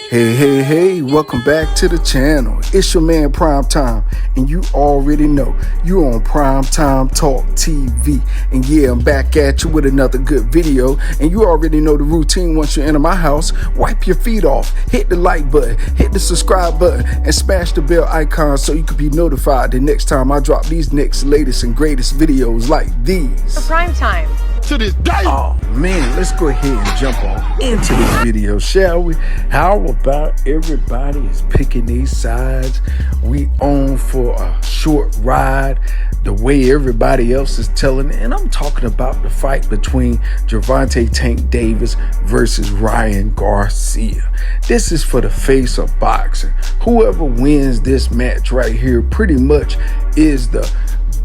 Hey, welcome back to the channel. It's your man Prime Time, and you already know you on Primetime Talk TV. And yeah, I'm back at you with another good video, and you already know the routine. Once you enter my house, wipe your feet off, hit the like button, hit the subscribe button, and smash the bell icon so you can be notified the next time I drop these next latest and greatest videos like these. For Prime Time. To this day. Oh man, let's go ahead and jump on into this video, shall we? How about everybody is picking these sides? We on for a short ride the way everybody else is telling it. And I'm talking about the fight between Gervonta Tank Davis versus Ryan Garcia. This is for the face of boxing. Whoever wins this match right here pretty much is the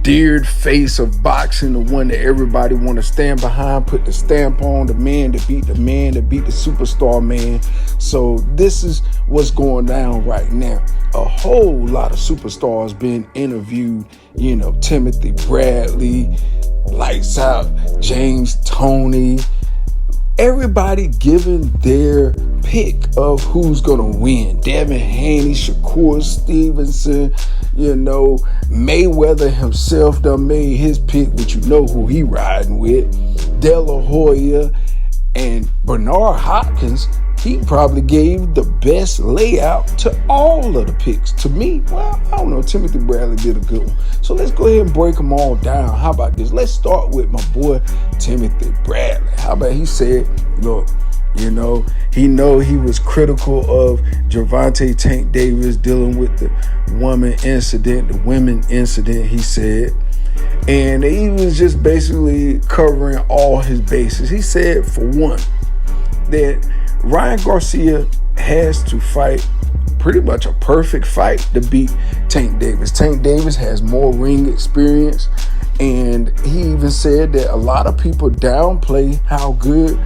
deared face of boxing, the one that everybody want to stand behind, put the stamp on, the man that beat the superstar man. So this is what's going down right now. A whole lot of superstars being interviewed, Timothy Bradley, Lights Out, James Toney, everybody giving their pick of who's gonna win. Devin Haney, Shakur Stevenson, Mayweather himself done made his pick, but you know who he riding with. De La Hoya and Bernard Hopkins, he probably gave the best layout to all of the picks. To me, well, I don't know, Timothy Bradley did a good one. So let's go ahead and break them all down. How about this? Let's start with my boy, Timothy Bradley. How about he said, look, he was critical of Gervonta Tank Davis dealing with the women incident, he said. And he was just basically covering all his bases. He said, for one, that Ryan Garcia has to fight pretty much a perfect fight to beat Tank Davis. Tank Davis has more ring experience, and he even said that a lot of people downplay how good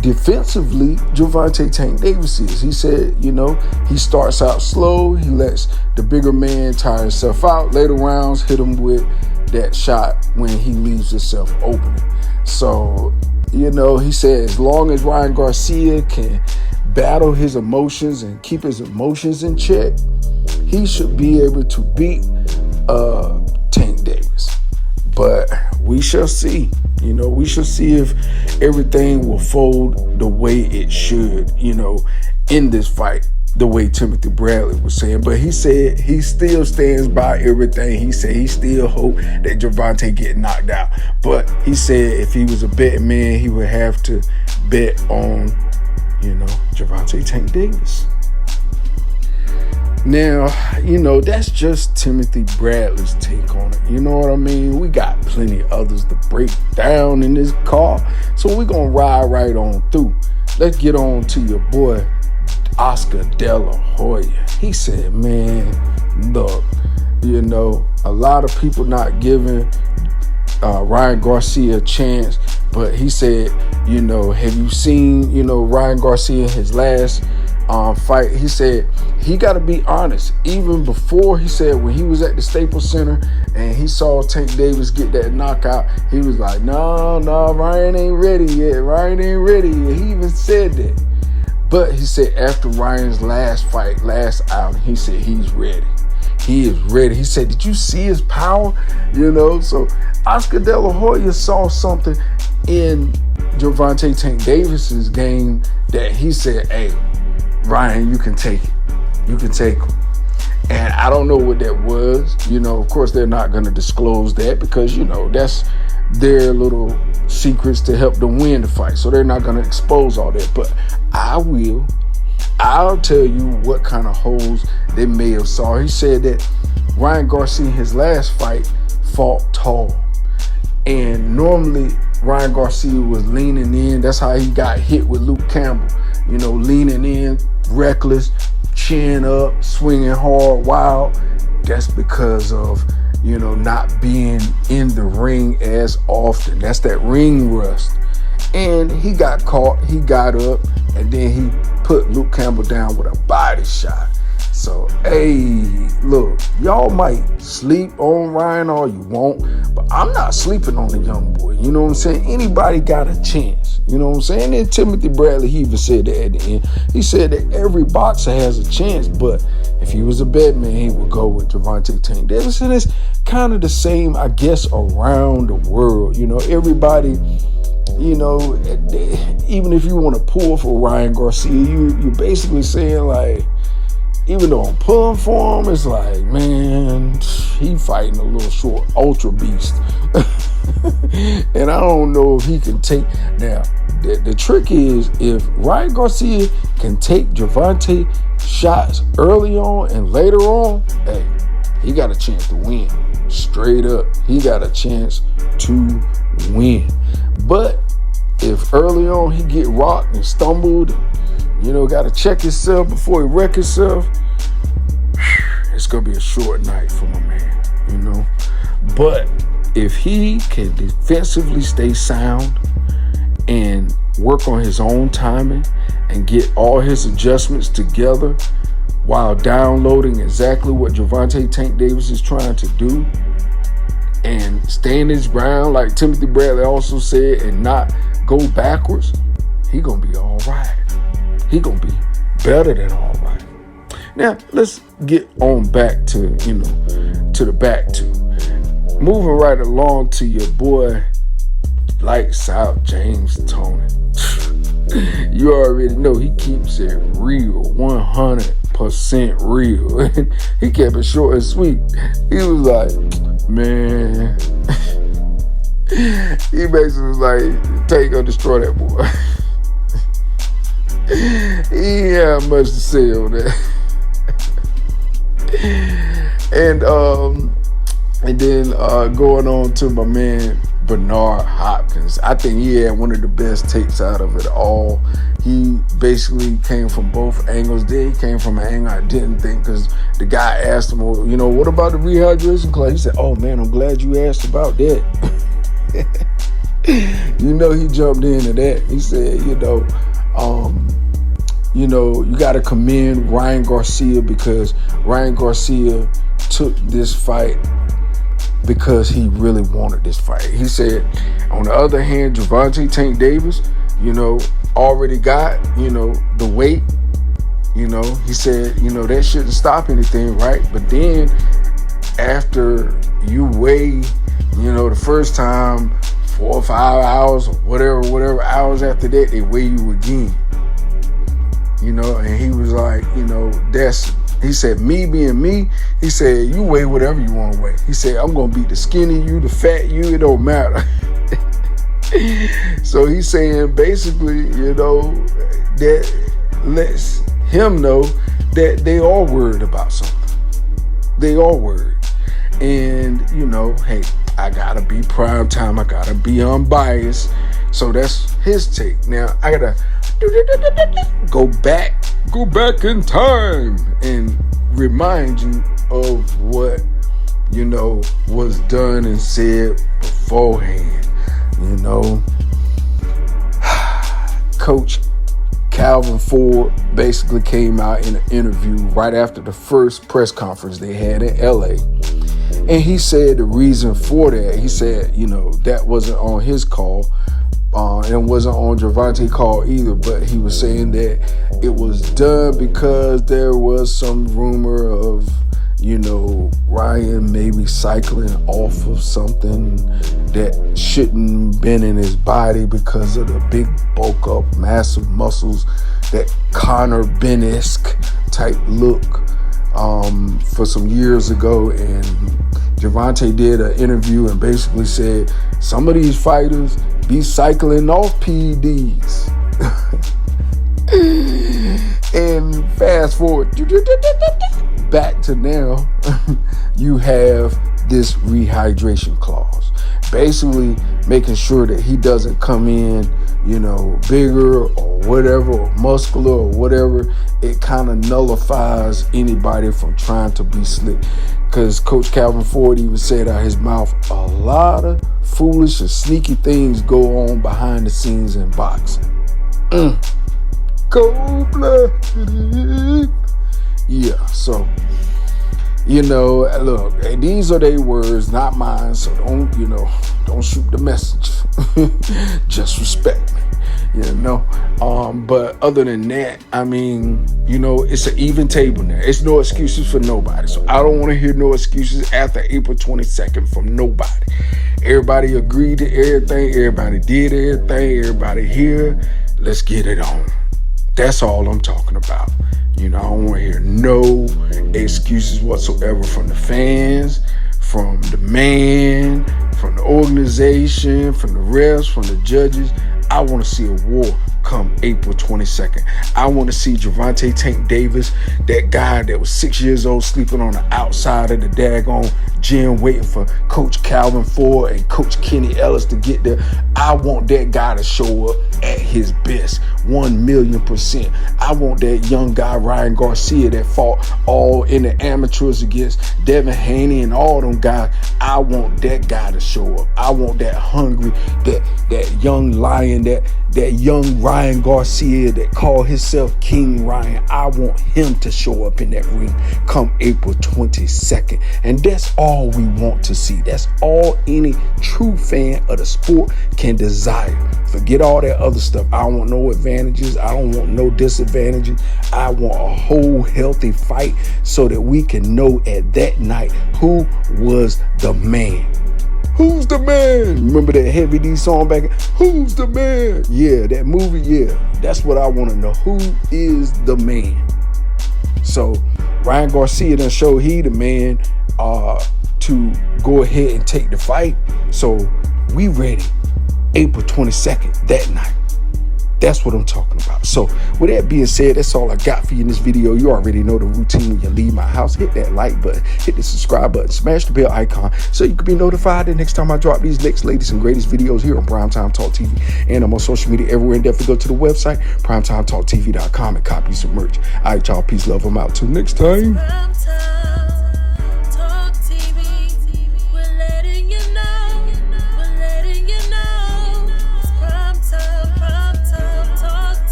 defensively Gervonta Tank Davis is. He said, he starts out slow, he lets the bigger man tire himself out. Later rounds, hit him with that shot when he leaves himself open. So, he said as long as Ryan Garcia can battle his emotions and keep his emotions in check, he should be able to beat Tank Davis. But we shall see. We shall see if everything will fold the way it should, in this fight, the way Timothy Bradley was saying. But he said he still stands by everything. He said he still hope that Gervonta get knocked out. But he said if he was a betting man, he would have to bet on, Gervonta Tank Davis. Now, that's just Timothy Bradley's take on it. You know what I mean? We got plenty others to break down in this car. So we're going to ride right on through. Let's get on to your boy, Oscar De La Hoya. He said, man, look, a lot of people not giving Ryan Garcia a chance. But he said, have you seen, Ryan Garcia, his last fight? He said he got to be honest. Even before, he said when he was at the Staples Center and he saw Tank Davis get that knockout, he was like, no, Ryan ain't ready yet. He even said that. But he said after Ryan's last outing, he said he's ready. He is ready. He said, did you see his power? So Oscar De La Hoya saw something in Gervonta Tank Davis's game that he said, hey, Ryan, you can take it. You can take him. And I don't know what that was. Of course, they're not going to disclose that because, that's their little secrets to help them win the fight. So they're not going to expose all that. But I will. I'll tell you what kind of holes they may have saw. He said that Ryan Garcia, his last fight, fought tall. And normally Ryan Garcia was leaning in. That's how he got hit with Luke Campbell. Leaning in, reckless, chin up, swinging hard, wild. That's because of, not being in the ring as often. That's that ring rust. And he got caught, he got up, and then he put Luke Campbell down with a body shot. So, hey, look, y'all might sleep on Ryan all you want, but I'm not sleeping on the young boy. You know what I'm saying? Anybody got a chance. You know what I'm saying? And Timothy Bradley, he even said that at the end. He said that every boxer has a chance, but if he was a bet man, he would go with Gervonta Tank Davis. And it's kind of the same, I guess, around the world. You know, everybody, you know, even if you want to pull for Ryan Garcia, you're basically saying, like, even though I'm pulling for him, it's like, man, he fighting a little short ultra beast. And I don't know if he can take. Now, the trick is, if Ryan Garcia can take Gervonta shots early on and later on, hey, he got a chance to win. Straight up, he got a chance to win. But if early on he get rocked and stumbled, you know, got to check himself before he wreck himself, it's going to be a short night for my man, you know. But if he can defensively stay sound and work on his own timing and get all his adjustments together while downloading exactly what Gervonta Tank Davis is trying to do and stand his ground, like Timothy Bradley also said, and not go backwards, he going to be all right. He going to be better than all right. Now, let's get on back to, you know, to the back two. Moving right along to your boy, Lights Out James Toney. You already know he keeps it real, 100% real. He kept it short and sweet. He was like, man, he basically was like, take or destroy that boy. He ain't have much to say on that. And then going on to my man Bernard Hopkins. I think he had one of the best takes out of it all. He basically came from both angles. Then he came from an angle I didn't think, because the guy asked him, well, you know, what about the rehydration class? He said, oh man, I'm glad you asked about that. You know, he jumped into that. He said, you know, you got to commend Ryan Garcia, because Ryan Garcia took this fight because he really wanted this fight. He said, on the other hand, Gervonta Tank Davis, you know, already got, you know, the weight. You know, he said, you know, that shouldn't stop anything, right? But then after you weigh, you know, the first time 4 or 5 hours or whatever hours after that, they weigh you again. You know, and he was like, you know, he said, me being me, he said, you weigh whatever you want to weigh. He said, I'm going to beat the skinny you, the fat you, it don't matter. So he's saying basically, you know, that lets him know that they all worried about something. They all worried. And, you know, hey, I got to be prime time. I got to be unbiased. So that's his take. Now, I got to go back in time and remind you of what, you know, was done and said beforehand. You know, Coach Calvin Ford basically came out in an interview right after the first press conference they had in LA. And he said the reason for that, he said, you know, that wasn't on his call. And wasn't on Gervonta's call either, but he was saying that it was done because there was some rumor of, you know, Ryan maybe cycling off of something that shouldn't been in his body because of the big bulk up, massive muscles, that Conor Ben-esque type look for some years ago. And Gervonta did an interview and basically said some of these fighters be cycling off PEDs. And fast forward back to now, you have this rehydration clause, basically making sure that he doesn't come in, you know, bigger or whatever, or muscular or whatever. It kind of nullifies anybody from trying to be slick. Because Coach Calvin Ford even said out his mouth, a lot of foolish and sneaky things go on behind the scenes in boxing. Cold-blooded. Yeah, so, you know, look, these are their words, not mine, so don't shoot the messenger. Just respect me. you know. But other than that, I mean, you know, it's an even table now. It's no excuses for nobody. So I don't want to hear no excuses after April 22nd from nobody. Everybody agreed to everything. Everybody did everything. Everybody here. Let's get it on. That's all I'm talking about. You know, I don't want to hear no excuses whatsoever from the fans, from the man, from the organization, from the refs, from the judges. I want to see a war come April 22nd. I want to see Gervonta Tank Davis, that guy that was 6 years old, sleeping on the outside of the daggone gym, waiting for Coach Calvin Ford and Coach Kenny Ellis to get there. I want that guy to show up at his best, 1,000,000%. I want that young guy, Ryan Garcia, that fought all in the amateurs against Devin Haney and all them guys. I want that guy to show up. I want that hungry, that young lion, that young Ryan Garcia that called himself King Ryan. I want him to show up in that ring come April 22nd. And that's all we want to see. That's all any true fan of the sport can desire. Forget all that other stuff. I don't want no advantages. I don't want no disadvantages. I want a whole healthy fight so that we can know at that night who was the man. Who's the man? Remember that Heavy D song back? Who's the man? Yeah, that movie, yeah. That's what I want to know. Who is the man? So Ryan Garcia done showed he the man to go ahead and take the fight. So we ready. April 22nd, that night. That's what I'm talking about. So with that being said, that's all I got for you in this video. You already know the routine when you leave my house. Hit that like button, hit the subscribe button, smash the bell icon so you can be notified the next time I drop these next latest and greatest videos here on Primetime Talk TV. And I'm on social media everywhere. And definitely go to the website, PrimeTimeTalkTV.com, and copy some merch. All right, y'all. Peace, love. I'm out. Till next time.